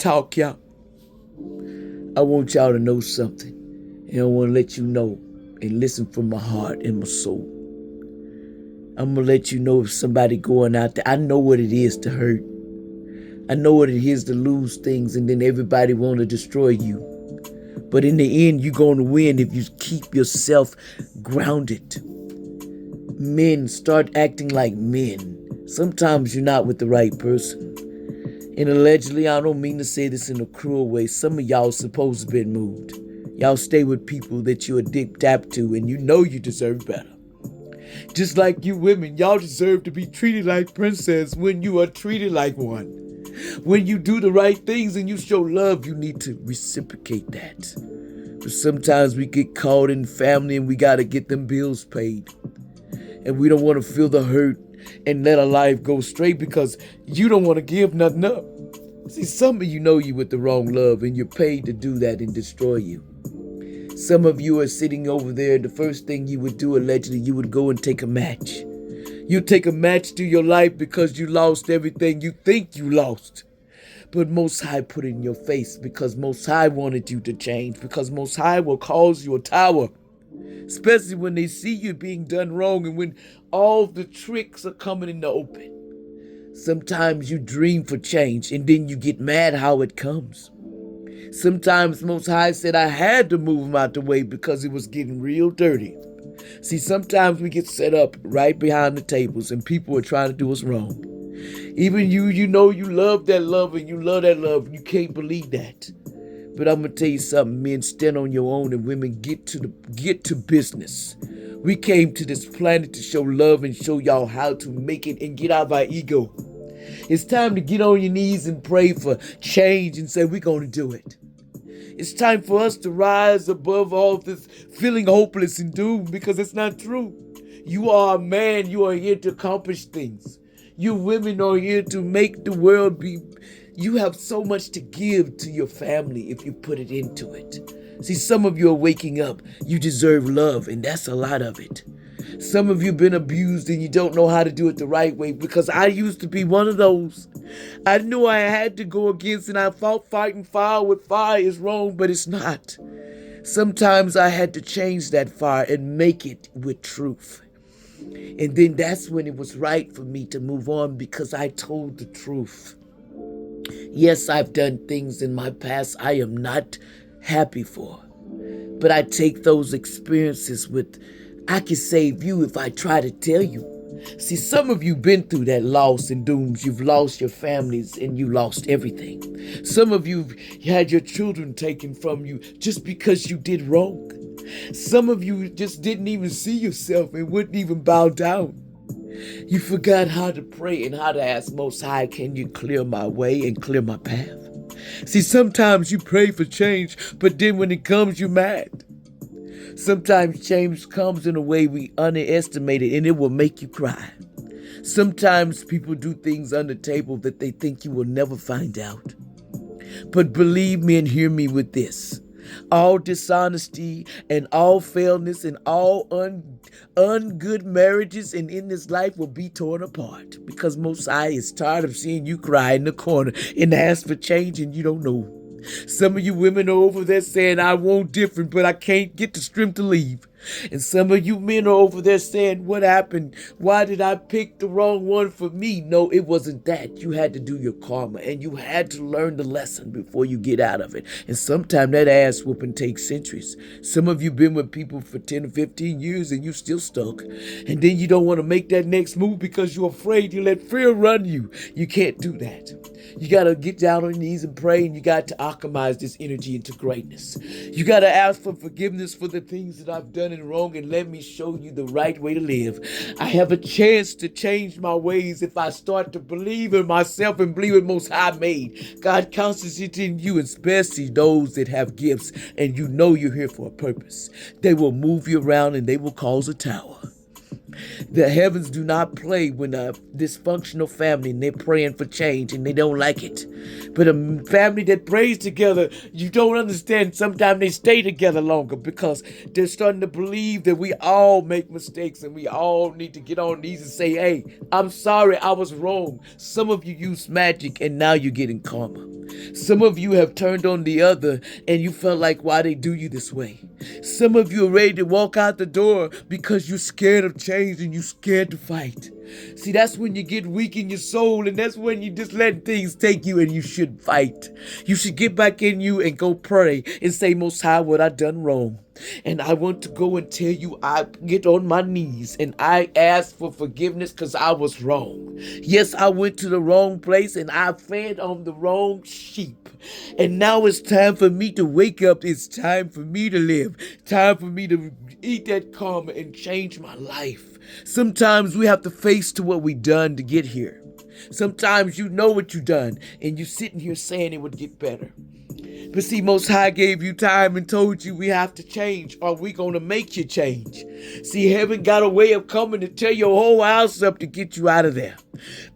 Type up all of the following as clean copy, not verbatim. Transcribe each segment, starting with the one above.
talk, y'all. I want y'all to know something. And I want to let you know and listen from my heart and my soul. I'm going to let you know if somebody going out there, I know what it is to hurt. I know what it is to lose things and then everybody want to destroy you. But in the end, you're going to win if you keep yourself grounded. Men, start acting like men. Sometimes you're not with the right person. And allegedly, I don't mean to say this in a cruel way, some of y'all supposed to be moved. Y'all stay with people that you adapt to and you know you deserve better. Just like you women, y'all deserve to be treated like princess when you are treated like one. When you do the right things and you show love, you need to reciprocate that. But sometimes we get caught in family and we got to get them bills paid. And we don't want to feel the hurt and let our life go straight because you don't want to give nothing up. See, some of you know you with the wrong love and you're paid to do that and destroy you. Some of you are sitting over there and the first thing you would do, allegedly, you would go and take a match. You take a match to your life because you lost everything you think you lost. But Most High put it in your face because Most High wanted you to change, because Most High will cause you a tower. Especially when they see you being done wrong and when all the tricks are coming in the open. Sometimes you dream for change and then you get mad how it comes. Sometimes Most High said I had to move him out the way because it was getting real dirty. See, sometimes we get set up right behind the tables and people are trying to do us wrong. Even you know you love that love and you love that love. You can't believe that. But I'm going to tell you something, men, stand on your own and women get to business. We came to this planet to show love and show y'all how to make it and get out of our ego. It's time to get on your knees and pray for change and say we're going to do it. It's time for us to rise above all this feeling hopeless and doomed because it's not true. You are a man. You are here to accomplish things. You women are here to make the world be. You have so much to give to your family if you put it into it. See, some of you are waking up. You deserve love, and that's a lot of it. Some of you have been abused and you don't know how to do it the right way because I used to be one of those. I knew I had to go against and I fought fighting fire with fire is wrong, but it's not. Sometimes I had to change that fire and make it with truth. And then that's when it was right for me to move on because I told the truth. Yes, I've done things in my past I am not happy for. But I take those experiences with, I can save you if I try to tell you. See, some of you been through that loss and dooms. You've lost your families and you lost everything. Some of you had your children taken from you just because you did wrong. Some of you just didn't even see yourself and wouldn't even bow down. You forgot how to pray and how to ask Most High, can you clear my way and clear my path? See, sometimes you pray for change, but then when it comes, you're mad. Sometimes change comes in a way we underestimate it and it will make you cry. Sometimes people do things on the table that they think you will never find out. But believe me and hear me with this. All dishonesty and all fairness and all ungood marriages and in this life will be torn apart because Most High is tired of seeing you cry in the corner and ask for change and you don't know. Some of you women are over there saying, I want different, but I can't get the strength to leave. And some of you men are over there saying, what happened? Why did I pick the wrong one for me? No, it wasn't that. You had to do your karma and you had to learn the lesson before you get out of it. And sometimes that ass whooping takes centuries. Some of you been with people for 10 or 15 years and you still stuck. And then you don't want to make that next move because you're afraid you let fear run you. You can't do that. You got to get down on your knees and pray, and you got to alchemize this energy into greatness. You got to ask for forgiveness for the things that I've done and wrong, and let me show you the right way to live. I have a chance to change my ways if I start to believe in myself and believe in Most High made. God counts it in you, especially those that have gifts, and you know you're here for a purpose. They will move you around, and they will cause a tower. The heavens do not play when a dysfunctional family and they're praying for change and they don't like it. But a family that prays together, you don't understand. Sometimes they stay together longer because they're starting to believe that we all make mistakes and we all need to get on these and say, hey, I'm sorry, I was wrong. Some of you use magic and now you're getting karma. Some of you have turned on the other and you felt like, why they do you this way? Some of you are ready to walk out the door because you're scared of change and you're scared to fight. See, that's when you get weak in your soul, and that's when you just let things take you, and you should fight. You should get back in you and go pray and say, Most High, what I done wrong. And I want to go and tell you, I get on my knees and I ask for forgiveness because I was wrong. Yes, I went to the wrong place and I fed on the wrong sheep. And now it's time for me to wake up. It's time for me to live. Time for me to eat that karma and change my life. Sometimes we have to face to what we done to get here. Sometimes you know what you done and you sitting here saying it would get better. But see, Most High gave you time and told you we have to change or we gonna make you change. See, heaven got a way of coming to tear your whole house up to get you out of there.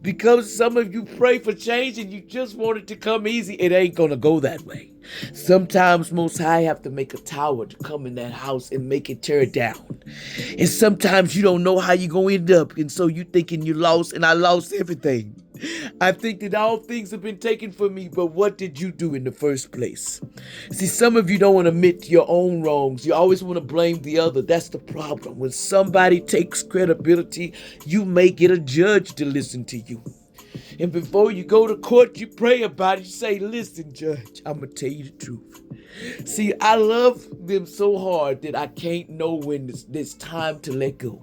Because some of you pray for change and you just want it to come easy, it ain't gonna go that way. Sometimes Most High have to make a tower to come in that house and make it tear down. And sometimes you don't know how you're gonna end up, and so you thinking you lost, and I lost everything. I think that all things have been taken from me, but what did you do in the first place? See, some of you don't want to admit your own wrongs. You always want to blame the other. That's the problem. When somebody takes credibility, you may get a judge to listen to you. And before you go to court, you pray about it. You say, listen, judge, I'm going to tell you the truth. See, I love them so hard that I can't know when it's time to let go.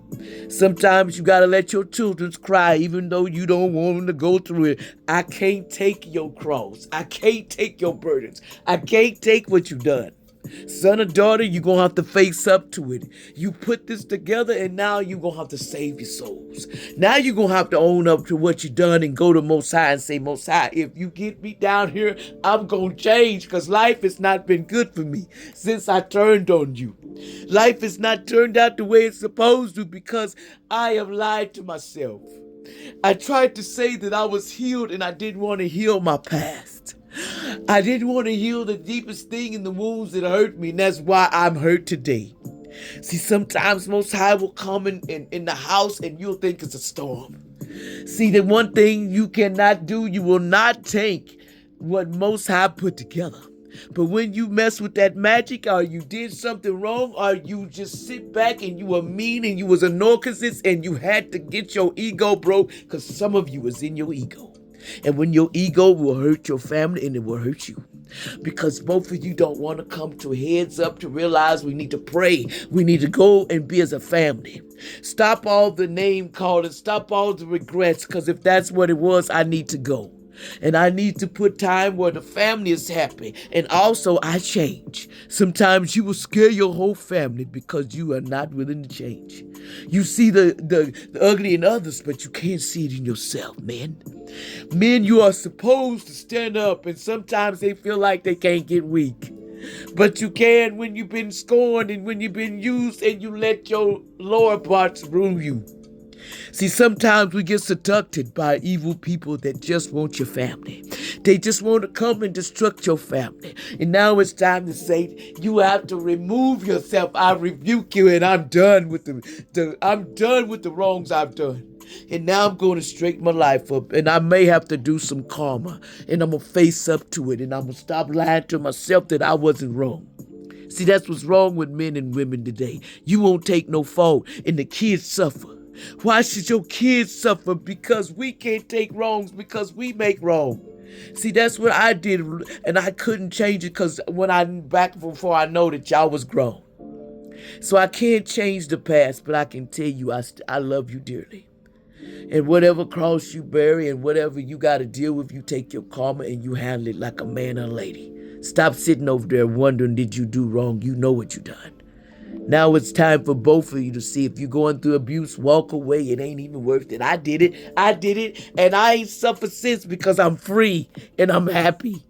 Sometimes you got to let your children cry even though you don't want them to go through it. I can't take your cross. I can't take your burdens. I can't take what you've done. Son or daughter, you're going to have to face up to it. You put this together and now you're going to have to save your souls. Now you're going to have to own up to what you done and go to Most High and say, Most High, if you get me down here, I'm going to change because life has not been good for me since I turned on you. Life has not turned out the way it's supposed to because I have lied to myself. I tried to say that I was healed and I didn't want to heal my past. I didn't want to heal the deepest thing in the wounds that hurt me, and that's why I'm hurt today. See, sometimes Most High will come in the house and you'll think it's a storm. See, the one thing you cannot do, you will not take what Most High put together. But when you mess with that magic, or you did something wrong, or you just sit back and you were mean and you was a narcissist and you had to get your ego broke, because some of you was in your ego. And when your ego will hurt your family and it will hurt you. Because both of you don't want to come to heads up to realize we need to pray. We need to go and be as a family. Stop all the name calling. Stop all the regrets. Because if that's what it was, I need to go. And I need to put time where the family is happy. And also, I change. Sometimes you will scare your whole family because you are not willing to change. You see the ugly in others, but you can't see it in yourself, man. Men, you are supposed to stand up, and sometimes they feel like they can't get weak. But you can when you've been scorned and when you've been used and you let your lower parts rule you. See, sometimes we get seduced by evil people that just want your family. They just want to come and destruct your family. And now it's time to say, you have to remove yourself. I rebuke you, and I'm done with the wrongs I've done. And now I'm going to straighten my life up, and I may have to do some karma, and I'm going to face up to it, and I'm going to stop lying to myself that I wasn't wrong. See, that's what's wrong with men and women today. You won't take no fault, and the kids suffer. Why should your kids suffer? Because we can't take wrongs because we make wrong. See, that's what I did, and I couldn't change it because back before I know that y'all was grown. So I can't change the past, but I can tell you I love you dearly. And whatever cross you bear and whatever you got to deal with, you take your karma and you handle it like a man or a lady. Stop sitting over there wondering, did you do wrong? You know what you done. Now it's time for both of you to see if you're going through abuse, walk away. It ain't even worth it. I did it, and I ain't suffered since because I'm free and I'm happy.